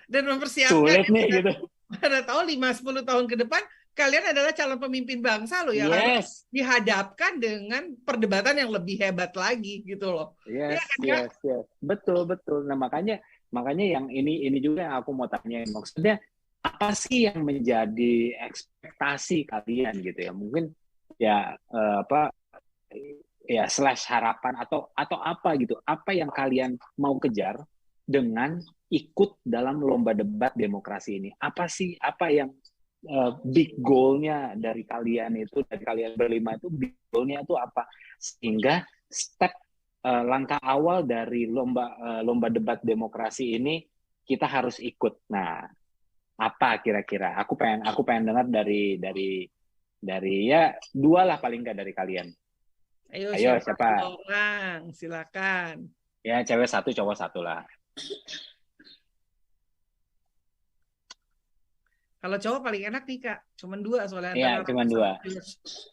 Dan mempersiapkan. Sulit nih gitu. Karena tahu 5-10 tahun ke depan kalian adalah calon pemimpin bangsa loh yang harus dihadapkan dengan perdebatan yang lebih hebat lagi gitu loh. Yes. Betul. Nah makanya yang ini juga yang aku mau tanya, maksudnya apa sih yang menjadi ekspektasi kalian gitu ya? Mungkin slash harapan atau apa gitu? Apa yang kalian mau kejar dengan ikut dalam lomba debat demokrasi ini? Apa yang big goal-nya dari kalian berlima itu, big goal-nya itu apa? Sehingga step langkah awal dari lomba debat demokrasi ini kita harus ikut. Nah, apa kira-kira? Aku pengen dengar dari ya dua lah paling nggak dari kalian. Ayo siapa? Orang, silakan. Ya, cewek satu, cowok satu lah. Kalau cowok paling enak nih Kak, cuman 2 soalnya. Iya, cuman 2.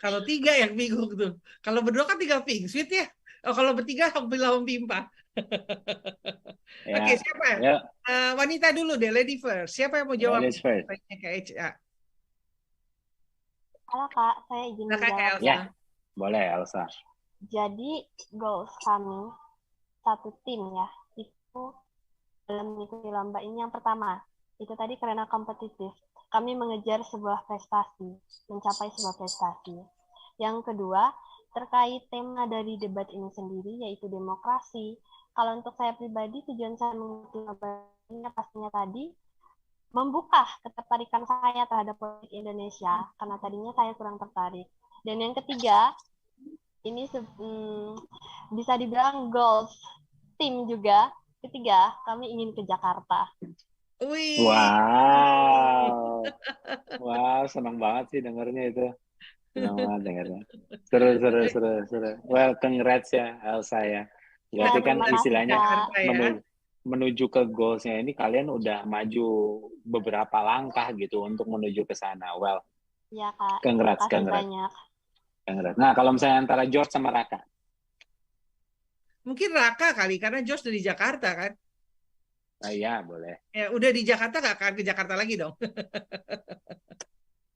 Kalau 3 yang bingung tuh. Kalau berdua kan tinggal pink sweet ya. Kalau bertiga bilang pimpa. Oke, siapa? Ya. Wanita dulu deh, lady first. Siapa yang mau jawab? Ladies first. Halo Kak, saya izin menjawab. Ya, boleh Elsa. Jadi goals kami satu tim ya, itu dalam mengikuti lomba ini yang pertama, itu tadi karena kompetitif. Kami mengejar sebuah prestasi, mencapai sebuah prestasi. Yang kedua, terkait tema dari debat ini sendiri, yaitu demokrasi. Kalau untuk saya pribadi, tujuan saya mengikuti lomba ini pastinya tadi, membuka ketertarikan saya terhadap politik Indonesia, karena tadinya saya kurang tertarik. Dan yang ketiga, ini bisa dibilang goals tim juga. Ketiga, kami ingin ke Jakarta. Wih. Wow, senang banget sih dengarnya itu. Senang banget dengarnya. Seru. Well, congrats ya Elsa ya. Berarti kan istilahnya menuju ke goalsnya ini kalian udah maju beberapa langkah gitu untuk menuju ke sana. Well, ya Kak. Congrats. Banyak. Nah, kalau misalnya antara George sama Raka. Mungkin Raka kali, karena George dari Jakarta kan. Iya, boleh. Ya, udah di Jakarta nggak akan ke Jakarta lagi dong?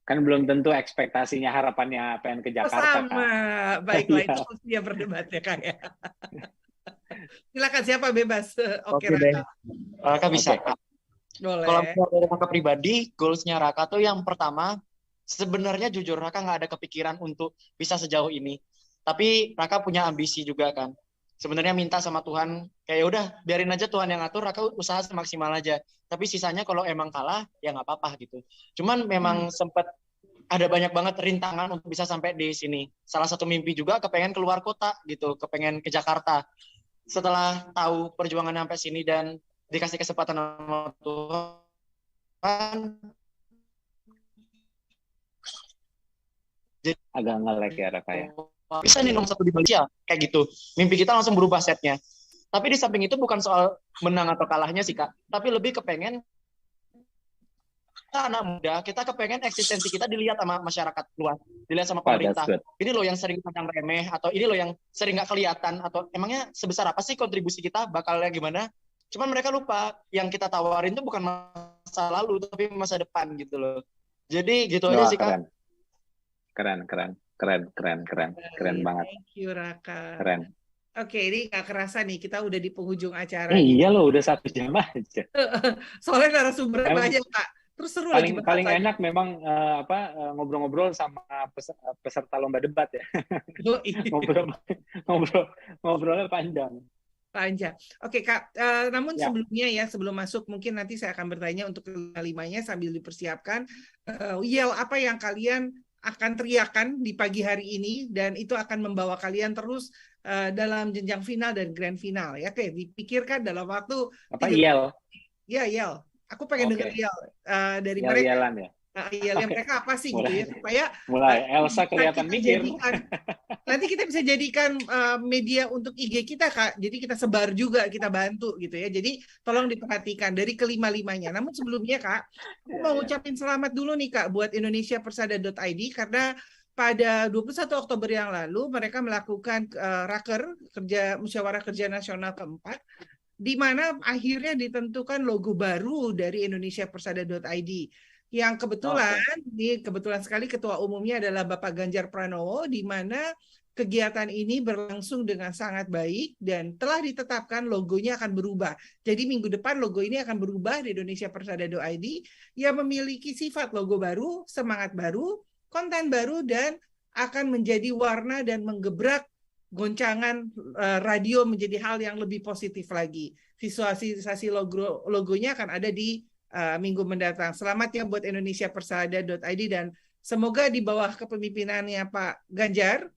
Kan belum tentu ekspektasinya, harapannya pengen ke Oh, Jakarta, sama. Kak. Baiklah, Iya. itu mestinya berdebatnya Kak ya. Silakan, siapa bebas. Oke, Oke deh. Raka. Raka bisa. Oke. Kalau Boleh. dari Raka pribadi, goalsnya Raka tuh yang pertama, sebenarnya jujur Raka nggak ada kepikiran untuk bisa sejauh ini. Tapi Raka punya ambisi juga kan. Sebenarnya minta sama Tuhan, kayak udah biarin aja Tuhan yang ngatur, Raka usaha semaksimal aja. Tapi sisanya kalau emang kalah, ya nggak apa-apa gitu. Cuman memang sempat ada banyak banget rintangan untuk bisa sampai di sini. Salah satu mimpi juga kepengen keluar kota gitu, kepengen ke Jakarta. Setelah tahu perjuangan sampai sini dan dikasih kesempatan sama Tuhan, Agak nge-lag ya, Raka ya. bisa nih nomor 1 di Malaysia kayak gitu. Mimpi kita langsung berubah setnya. Tapi di samping itu bukan soal menang atau kalahnya sih Kak, tapi lebih kepengen anak muda, kita kepengen eksistensi kita dilihat sama masyarakat luas, dilihat sama pemerintah. Ini loh yang sering pandang remeh, atau ini loh yang sering nggak kelihatan, atau emangnya sebesar apa sih kontribusi kita, bakalnya gimana. Cuman mereka lupa, yang kita tawarin itu bukan masa lalu, tapi masa depan gitu loh. Jadi gitu aja sih Kak. Keren banget. Thank you, Raka. Keren. Oke, ini nggak kerasa nih, kita udah di penghujung acara. Iya loh, udah 1 jam aja. Soalnya narasumbernya banyak, Kak. Terus seru lagi. Paling enak memang ngobrol-ngobrol sama peserta lomba debat ya. Ngobrolnya panjang. Oke Kak, namun sebelumnya ya, sebelum masuk mungkin nanti saya akan bertanya untuk kelimanya sambil dipersiapkan. Yel apa yang kalian akan teriakan di pagi hari ini dan itu akan membawa kalian terus dalam jenjang final dan grand final ya. Oke, dipikirkan dalam waktu apa yel? Ya, yel. Aku pengen dengar yel dari mereka. Yelan ya. Yel mereka apa sih gitu ya, supaya mulai Elsa kelihatan mikir. Nanti kita bisa jadikan media untuk IG kita Kak. Jadi kita sebar juga, kita bantu gitu ya. Jadi tolong diperhatikan dari kelima-limanya. Namun sebelumnya Kak, aku mau ucapin selamat dulu nih Kak buat indonesiapersada.id karena pada 21 Oktober yang lalu mereka melakukan raker musyawarah kerja nasional keempat di mana akhirnya ditentukan logo baru dari indonesiapersada.id. Yang kebetulan sekali ketua umumnya adalah Bapak Ganjar Pranowo, di mana kegiatan ini berlangsung dengan sangat baik dan telah ditetapkan logonya akan berubah. Jadi minggu depan logo ini akan berubah di indonesiapersada.id yang memiliki sifat logo baru, semangat baru, konten baru, dan akan menjadi warna dan menggebrak goncangan radio menjadi hal yang lebih positif lagi. Visualisasi logonya akan ada di minggu mendatang. Selamat ya buat indonesiapersada.id dan semoga di bawah kepemimpinannya Pak Ganjar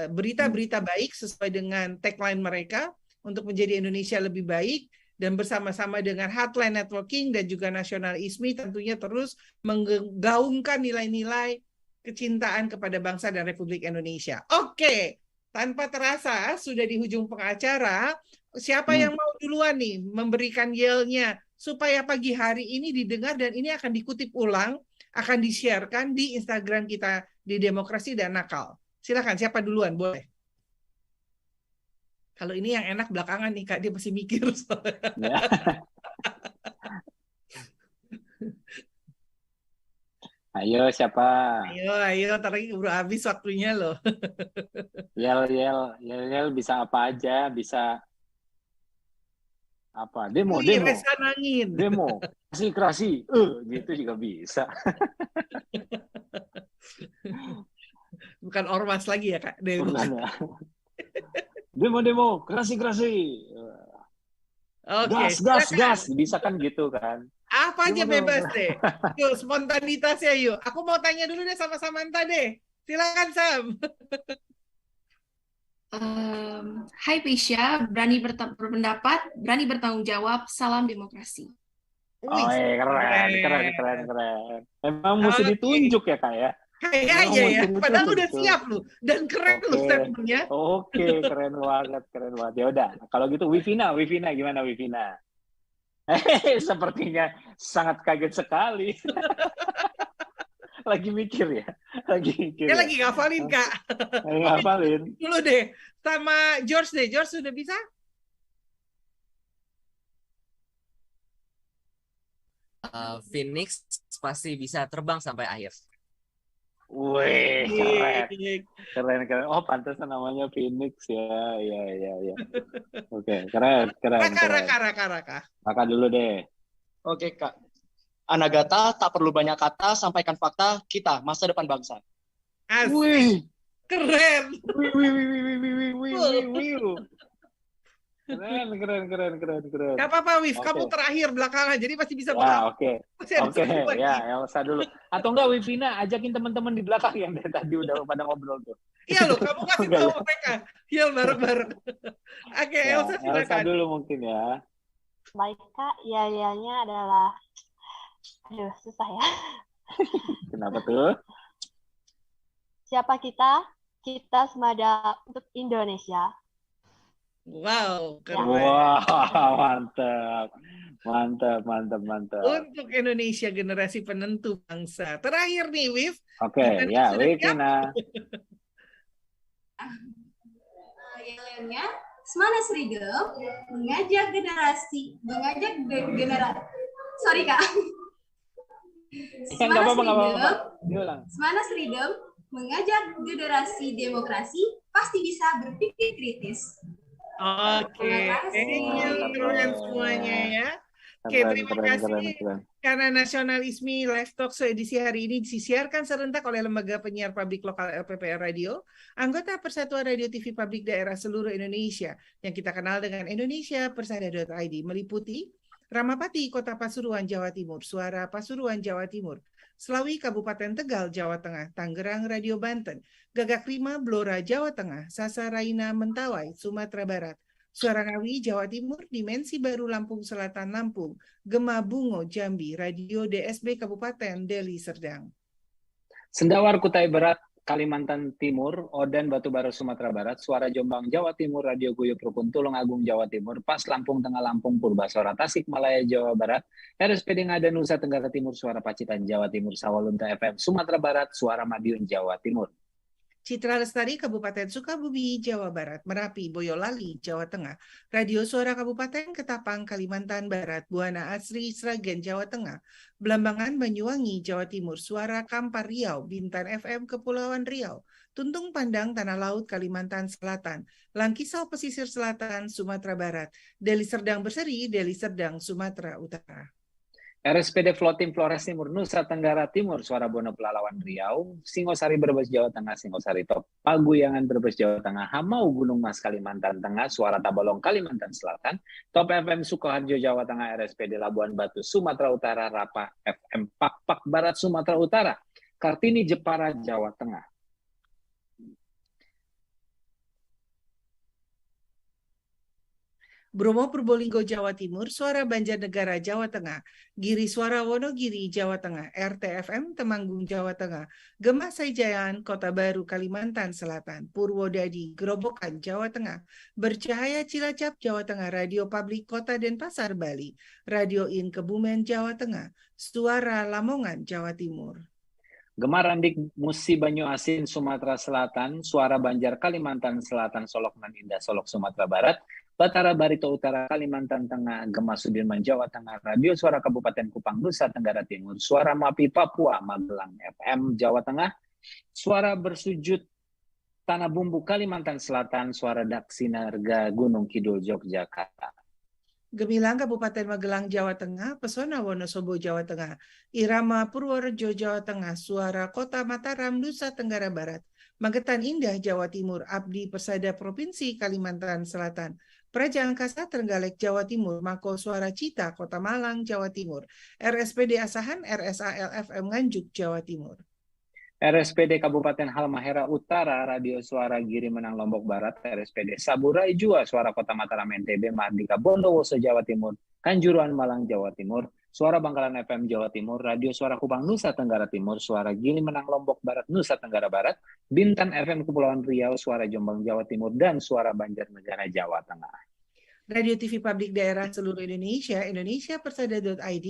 berita-berita baik sesuai dengan tagline mereka untuk menjadi Indonesia lebih baik dan bersama-sama dengan Heartland Networking dan juga Nasional ISMI tentunya terus menggaungkan nilai-nilai kecintaan kepada bangsa dan Republik Indonesia. Oke, tanpa terasa sudah di hujung pengacara. Siapa yang mau duluan nih memberikan yelnya supaya pagi hari ini didengar dan ini akan dikutip ulang, akan di-sharekan di Instagram kita di Demokrasi dan Nakal. Silakan, siapa duluan? Boleh. Kalau ini yang enak belakangan nih Kak, dia masih mikir. Ayo siapa? Ayo, ntar lagi udah habis waktunya loh. Yel bisa apa aja, bisa apa? Demo. Kerasi, gitu juga bisa. Bukan ormas lagi ya Kak? Demo, kerasi. Oke. Gas, bisa kan gitu kan? Apa aja bebas deh. Yuk, spontanitasnya yuk. Aku mau tanya dulu deh sama Samantha deh. Silakan Sam. Hai Pisha, berani berpendapat, berani bertanggung jawab, salam demokrasi. Keren. Emang mesti ditunjuk ya Kak ya? Kayaknya ya, padahal udah siap lu dan keren lu statementnya. Oke, keren banget. Ya udah, kalau gitu Wivina gimana Wivina? Sepertinya sangat kaget sekali. Lagi mikir ya. Dia lagi ngafalin Kak. Ngafalin. Dulu deh, sama George deh. George sudah bisa? Phoenix pasti bisa terbang sampai akhir. Wih, keren. Oh, pantesan namanya Phoenix ya. Iya. Oke, keren. Raka. Raka dulu deh. Oke, Kak. Anagata, tak perlu banyak kata, sampaikan fakta, kita, masa depan bangsa. Asik. Wih. Keren. Wih. Keren. Gak apa-apa, Wif. Oke. Kamu terakhir belakangan, jadi masih bisa Ya, oke. Masih ada 10 lagi. Ya, Elsa dulu. Atau enggak Wipina, ajakin teman-teman di belakang yang dari tadi udah pada ngobrol tuh. Iya loh, kamu kasih tahu mereka. Yel bareng-bareng. Oke, Ya, Elsa Elsa silakan. dulu mungkin ya. Baik Kak, ya-nya adalah, aduh susah ya. Kenapa tuh? Siapa kita? Kita semada untuk Indonesia. Wow, keren. Wah, mantap. Untuk Indonesia, generasi penentu bangsa. Terakhir nih, Wif. Oke, ya, Wipina. Yel-yelnya, Semangat Freedom mengajak generasi, sorry Kak. Nggak apa-apa. Diulang. Semangat Freedom mengajak generasi demokrasi pasti bisa berpikir kritis. Oke, keren semuanya ya. Oke, terima kasih. Karena Nasionalisme Live Talk Show edisi hari ini disiarkan serentak oleh Lembaga Penyiar Publik Lokal LPPR Radio, anggota Persatuan Radio TV Publik Daerah seluruh Indonesia, yang kita kenal dengan Indonesia Persada.id, meliputi Ramapati, Kota Pasuruan, Jawa Timur, Suara Pasuruan, Jawa Timur, Slawi, Kabupaten Tegal, Jawa Tengah, Tangerang, Radio Banten, Gagak Lima, Blora, Jawa Tengah, Sasa Raina, Mentawai, Sumatera Barat, Suara Ngawi, Jawa Timur, Dimensi Baru, Lampung Selatan, Lampung, Gema Bungo, Jambi, Radio DSB Kabupaten Deli Serdang. Sendawar, Kutai Barat, Kalimantan Timur, Oden, Batubara, Sumatera Barat, Suara Jombang, Jawa Timur, Radio Guyup Rukun, Tulung Agung, Jawa Timur, Pas Lampung Tengah, Lampung, Purbasora, Tasikmalaya, Jawa Barat, RSPD Ngada, Nusa Tenggara Timur, Suara Pacitan, Jawa Timur, Sawalunta FM, Sumatera Barat, Suara Madiun, Jawa Timur. Citra Lestari, Kabupaten Sukabumi, Jawa Barat, Merapi, Boyolali, Jawa Tengah, Radio Suara Kabupaten Ketapang, Kalimantan Barat, Buana Asri, Sragen, Jawa Tengah, Belambangan, Banyuwangi, Jawa Timur, Suara Kampar Riau, Bintan FM, Kepulauan Riau, Tuntung Pandang, Tanah Laut, Kalimantan Selatan, Langkisau, Pesisir Selatan, Sumatera Barat, Deli Serdang Berseri, Deli Serdang, Sumatera Utara. RSPD Floating Flores Timur, Nusa Tenggara Timur, Suara Bono Pelalawan Riau, Singosari Brebes Jawa Tengah, Singosari Top, Paguyangan Brebes Jawa Tengah, Hamau Gunung Mas Kalimantan Tengah, Suara Tabalong Kalimantan Selatan, Top FM Sukoharjo Jawa Tengah, RSPD Labuan Batu Sumatera Utara, Rapa FM Pak Barat Sumatera Utara, Kartini Jepara Jawa Tengah. Bromo Purbolinggo, Jawa Timur, Suara Banjarnegara, Jawa Tengah, Giri Suara Wonogiri, Jawa Tengah, RTFM Temanggung, Jawa Tengah, Gema Saijayan, Kota Baru, Kalimantan Selatan, Purwodadi, Grobogan, Jawa Tengah, Bercahaya Cilacap, Jawa Tengah, Radio Publik Kota Denpasar, Bali, Radio In Kebumen, Jawa Tengah, Suara Lamongan, Jawa Timur. Gemar Randik Musi Banyu Asin, Sumatera Selatan, Suara Banjar Kalimantan Selatan, Solok Nan Indah, Solok Sumatera Barat, Batara Barito Utara Kalimantan Tengah, Gema Sudirman Jawa Tengah, Radio Suara Kabupaten Kupang Nusa Tenggara Timur, Suara Mapi Papua Magelang FM Jawa Tengah, Suara Bersujud Tanah Bumbu Kalimantan Selatan, Suara Daksinarga Gunung Kidul Yogyakarta. Gemilang Kabupaten Magelang, Jawa Tengah, Pesona Wonosobo, Jawa Tengah, Irama Purworejo, Jawa Tengah, Suara Kota Mataram, Nusa Tenggara Barat, Magetan Indah, Jawa Timur, Abdi Persada Provinsi Kalimantan Selatan, Praja Angkasa Trenggalek, Jawa Timur, Mako Suara Cita, Kota Malang, Jawa Timur, RSPD Asahan, RSA LFM Nganjuk, Jawa Timur. RSPD Kabupaten Halmahera Utara, Radio Suara Giri Menang Lombok Barat, RSPD Saburai Jua, Suara Kota Mataram NTB, Mardika Bondowoso Jawa Timur, Kanjuruhan Malang Jawa Timur, Suara Bangkalan FM Jawa Timur, Radio Suara Kupang Nusa Tenggara Timur, Suara Giri Menang Lombok Barat Nusa Tenggara Barat, Bintan FM Kepulauan Riau, Suara Jombang Jawa Timur, dan Suara Banjarnegara Jawa Tengah. Radio TV Publik Daerah seluruh Indonesia, Indonesia Persada.id,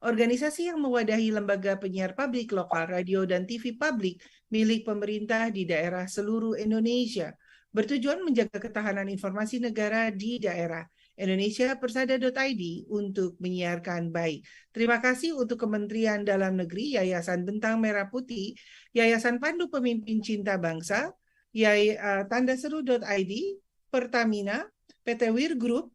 organisasi yang mewadahi lembaga penyiar publik lokal, radio dan TV publik milik pemerintah di daerah seluruh Indonesia, bertujuan menjaga ketahanan informasi negara di daerah. indonesiapersada.id untuk menyiarkan baik. Terima kasih untuk Kementerian Dalam Negeri, Yayasan Bentang Merah Putih, Yayasan Pandu Pemimpin Cinta Bangsa, tandaseru.id, Pertamina, PT Wir Group,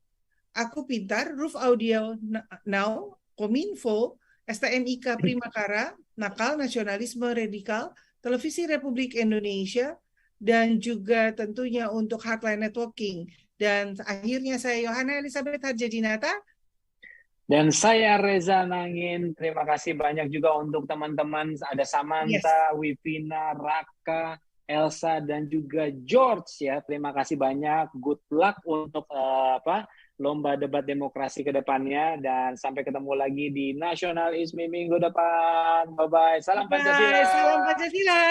Aku Pintar, Roof Audio Now, Kominfo, STMIK Primakara, Nakal Nasionalisme Radikal, Televisi Republik Indonesia, dan juga tentunya untuk Heartline Networking. Dan akhirnya saya Yohana Elizabeth Harjadinata. Dan saya Reza Nangin. Terima kasih banyak juga untuk teman-teman. Ada Samantha, Wipina, Raka, Elsa, dan juga George ya. Terima kasih banyak. Good luck untuk lomba debat demokrasi ke depannya, dan sampai ketemu lagi di Nasional ISMI minggu depan. Bye-bye. Salam Pancasila. Salam Pancasila.